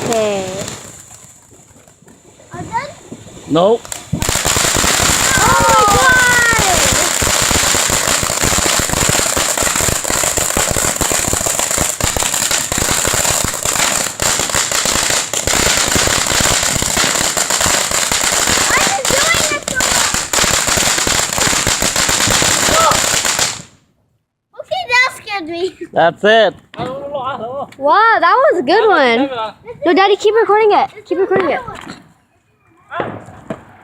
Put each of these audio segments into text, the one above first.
Okay. Are done? Nope. Oh my god! I'm just doing it so well. Okay, that scared me. That's it. Wow, that was a good one. No, Daddy, keep recording it. Keep recording it.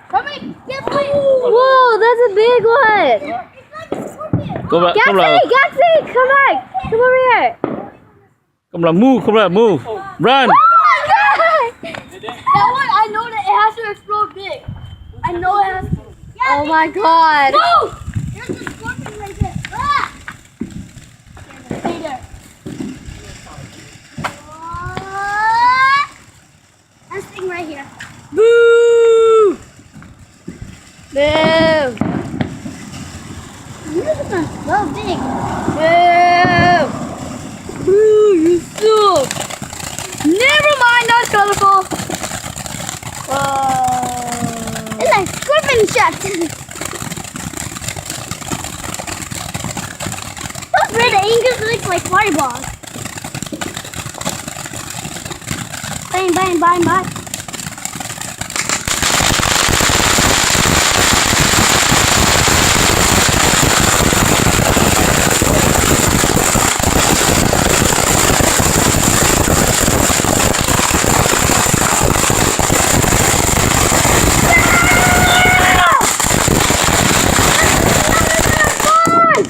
Come in, get me. Whoa, that's a big one. It's like a scorpion. Come lại, come Gatsy, lại. Gatsy, come back. Come over here. Come lại, move, come lại, move. Run. Oh my god! That one, I know that it has to explode big. I know it has to. Oh my god. No! There's a scorpion right there. Ah! Stay there. This thing right here. Boo! Boo! This is so big. Boo! Boo, you suck. Never mind, that's colorful. It's like scorpion shot. Those red angels look like fireballs. Bang, bang, bang, bang.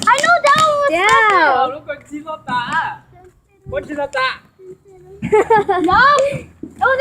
I know that one was Yeah. Lúc con chim nó tạ. Con chim nó tạ. No! It was